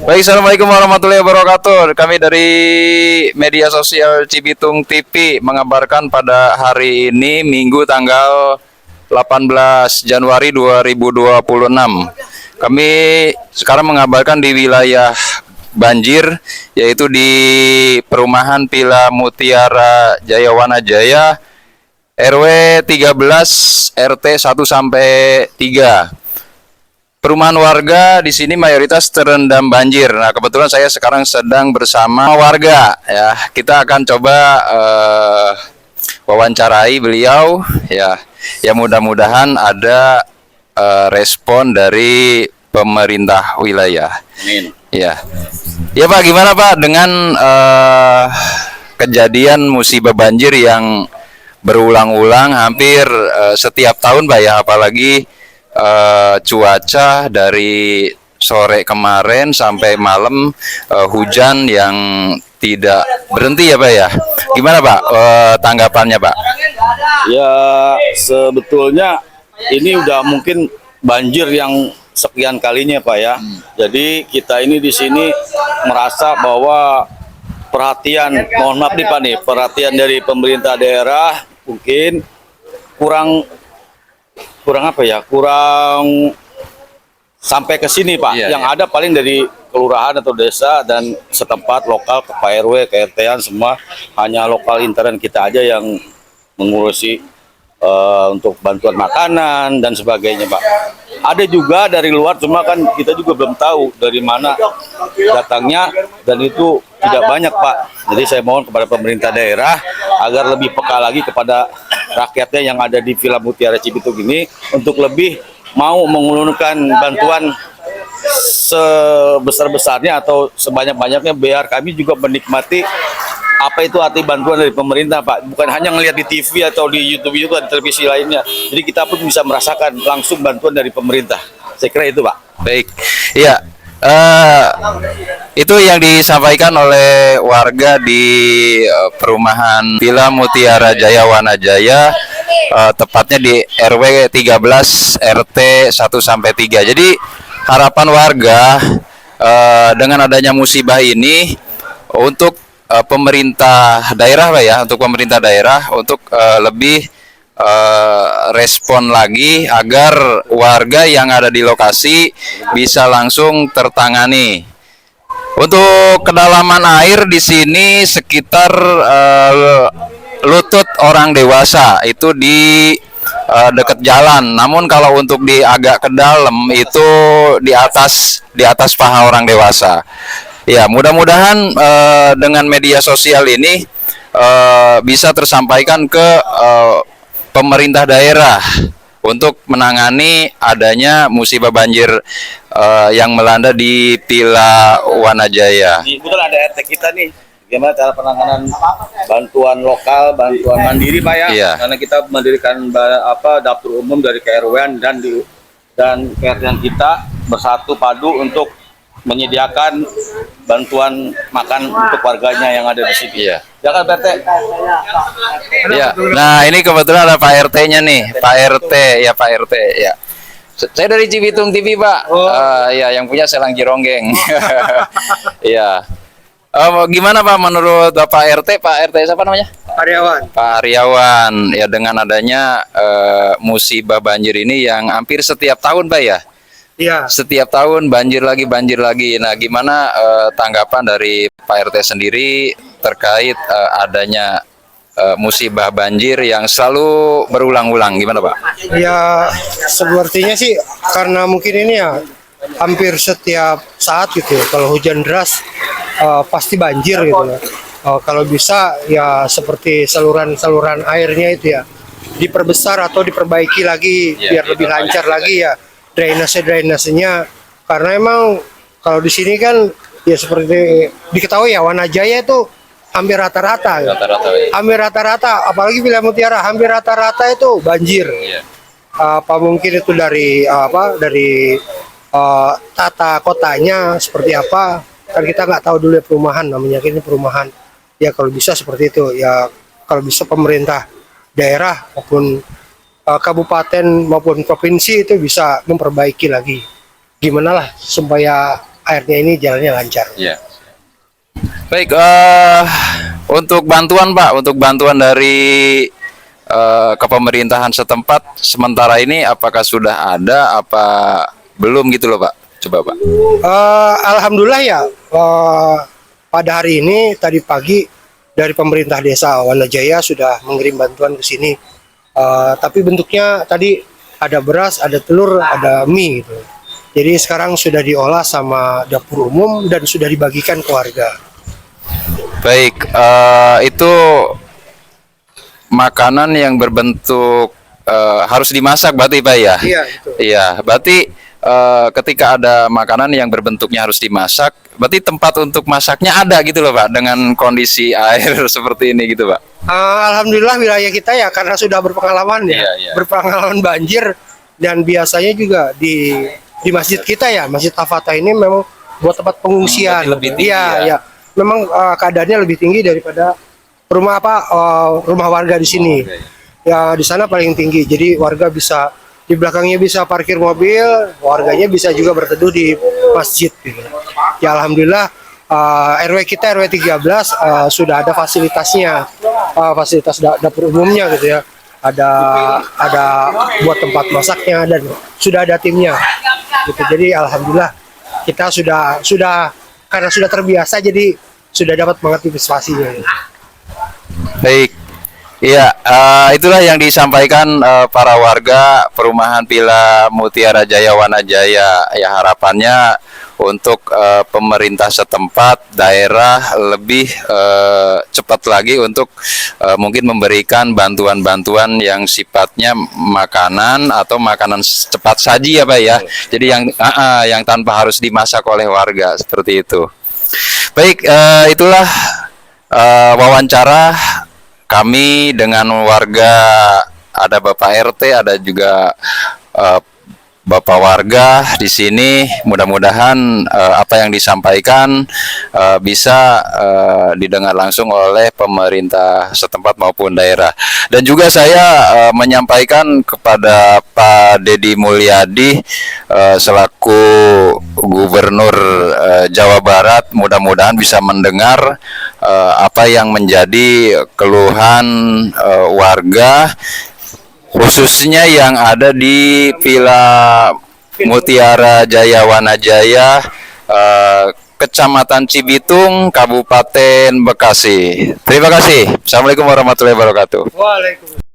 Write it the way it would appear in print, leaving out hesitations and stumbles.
Baik, assalamualaikum warahmatullahi wabarakatuh. Kami dari media sosial Cibitung TV mengabarkan pada hari ini Minggu tanggal 18 Januari 2026. Kami sekarang mengabarkan di wilayah banjir, yaitu di perumahan Villa Mutiara Jaya Wanajaya RW 13 RT 1 sampai 3. Perumahan warga di sini mayoritas terendam banjir. Nah, kebetulan saya sekarang sedang bersama warga ya. Kita akan coba wawancarai beliau ya. Ya mudah-mudahan ada respon dari pemerintah wilayah. Amin. Ya. Ya Pak, gimana Pak dengan kejadian musibah banjir yang berulang-ulang hampir setiap tahun Pak ya, apalagi cuaca dari sore kemarin sampai malam hujan yang tidak berhenti ya Pak ya. Gimana Pak tanggapannya Pak? Ya sebetulnya ini udah mungkin banjir yang sekian kalinya Pak ya. Jadi kita ini di sini merasa bahwa perhatian, mohon maaf nih Pak nih, perhatian dari pemerintah daerah mungkin kurang apa ya, kurang sampai ke sini Pak. Iya, Yang iya. ada paling dari kelurahan atau desa dan setempat lokal ke Pak RW, ke RT-an semua, hanya lokal intern kita aja yang mengurusi untuk bantuan makanan dan sebagainya Pak. Ada juga dari luar, cuma kan kita juga belum tahu dari mana datangnya dan itu tidak banyak Pak. Jadi saya mohon kepada pemerintah daerah agar lebih peka lagi kepada rakyatnya yang ada di Villa Mutiara Cibitung ini untuk lebih mau mengulurkan bantuan sebesar-besarnya atau sebanyak-banyaknya biar kami juga menikmati apa itu arti bantuan dari pemerintah Pak. Bukan hanya ngelihat di TV atau di YouTube juga, di televisi lainnya. Jadi kita pun bisa merasakan langsung bantuan dari pemerintah. Saya kira itu Pak. Baik. Iya. Itu yang disampaikan oleh warga di perumahan Villa Mutiara Jaya Wanajaya, tepatnya di RW 13 RT 1 sampai 3. Jadi harapan warga dengan adanya musibah ini untuk pemerintah daerah Pak ya, untuk pemerintah daerah untuk lebih respon lagi agar warga yang ada di lokasi bisa langsung tertangani. Untuk kedalaman air di sini sekitar lutut orang dewasa itu di dekat jalan. Namun kalau untuk di agak ke dalam itu di atas paha orang dewasa. Ya, mudah-mudahan dengan media sosial ini bisa tersampaikan ke pemerintah daerah untuk menangani adanya musibah banjir yang melanda di Villa Wanajaya. Kebetulan ada RT kita nih. Gimana cara penanganan bantuan lokal, bantuan mandiri Pak ya? Iya. Karena kita mendirikan dapur umum dari KRW dan KRT kita bersatu padu untuk menyediakan bantuan makan untuk warganya yang ada di sini. Iya. Ya kan Pak RT? Ya. Nah, ini kebetulan ada Pak RT-nya nih. Pak RT ya, Pak RT ya. Saya dari Cibitung TV, Pak. Ya, yang punya Selang Cironggeng. Iya. Gimana Pak menurut Bapak RT? Pak RT siapa namanya? Karyawan. Pak Aryawan. Ya, dengan adanya musibah banjir ini yang hampir setiap tahun, Pak ya. Iya. Setiap tahun banjir lagi, banjir lagi. Nah, gimana tanggapan dari Pak RT sendiri terkait adanya musibah banjir yang selalu berulang-ulang? Gimana Pak? Ya sepertinya sih karena mungkin ini ya hampir setiap saat gitu ya. Kalau hujan deras pasti banjir gitu ya. Kalau bisa ya seperti saluran-saluran airnya itu ya diperbesar atau diperbaiki lagi biar lebih lancar lagi ya drainasenya. Karena emang kalau di sini kan ya seperti diketahui ya Wanajaya itu hampir rata-rata ya. Rata-rata ya. Hampir rata-rata, apalagi Villa Mutiara hampir rata-rata itu banjir. Iya. Apa mungkin itu dari tata kotanya seperti apa? Kan kita nggak tahu dulu ya perumahan, namanya ini perumahan. Ya kalau bisa seperti itu ya, kalau bisa pemerintah daerah maupun kabupaten maupun provinsi itu bisa memperbaiki lagi. Gimana lah supaya airnya ini jalannya lancar. Ya. Baik, untuk bantuan Pak, untuk bantuan dari kepemerintahan setempat sementara ini apakah sudah ada apa belum gitu loh Pak? Coba Pak. Alhamdulillah ya, pada hari ini tadi pagi dari pemerintah desa Wanajaya sudah mengirim bantuan ke sini. Tapi bentuknya tadi ada beras, ada telur, ada mie gitu. Jadi sekarang sudah diolah sama dapur umum dan sudah dibagikan ke warga. Baik, itu makanan yang berbentuk harus dimasak berarti Pak ya? Iya, itu. Iya, berarti ketika ada makanan yang berbentuknya harus dimasak, berarti tempat untuk masaknya ada gitu loh Pak, dengan kondisi air seperti ini gitu Pak. Alhamdulillah wilayah kita ya karena sudah berpengalaman ya, Iya, iya. berpengalaman banjir dan biasanya juga di masjid kita ya, Masjid Al-Fatah ini memang buat tempat pengungsian. Berarti lebih tinggi Iya, ya? iya. Memang keadaannya lebih tinggi daripada rumah warga di sini. Oke. Ya di sana paling tinggi. Jadi warga bisa di belakangnya bisa parkir mobil, warganya bisa juga berteduh di masjid gitu. Ya alhamdulillah RW kita RW 13 sudah ada fasilitasnya. Fasilitas dapur umumnya gitu ya. Ada buat tempat masaknya dan sudah ada timnya. Gitu. Jadi alhamdulillah kita sudah karena sudah terbiasa jadi sudah dapat mengantisipasinya. Baik, iya, itulah yang disampaikan para warga perumahan Villa Mutiara Jaya Wanajaya. Ya harapannya untuk pemerintah setempat daerah lebih cepat lagi untuk mungkin memberikan bantuan-bantuan yang sifatnya makanan atau makanan cepat saji ya Pak ya. Jadi yang tanpa harus dimasak oleh warga seperti itu. Baik, itulah wawancara kami dengan warga, ada Bapak RT, ada juga Bapak warga di sini. Mudah-mudahan apa yang disampaikan bisa didengar langsung oleh pemerintah setempat maupun daerah. Dan juga saya menyampaikan kepada Pak Deddy Mulyadi selaku Gubernur Jawa Barat, mudah-mudahan bisa mendengar apa yang menjadi keluhan warga, khususnya yang ada di Villa Mutiara Jaya Wanajaya, Kecamatan Cibitung, Kabupaten Bekasi. Terima kasih. Assalamualaikum warahmatullahi wabarakatuh. Waalaikumsalam.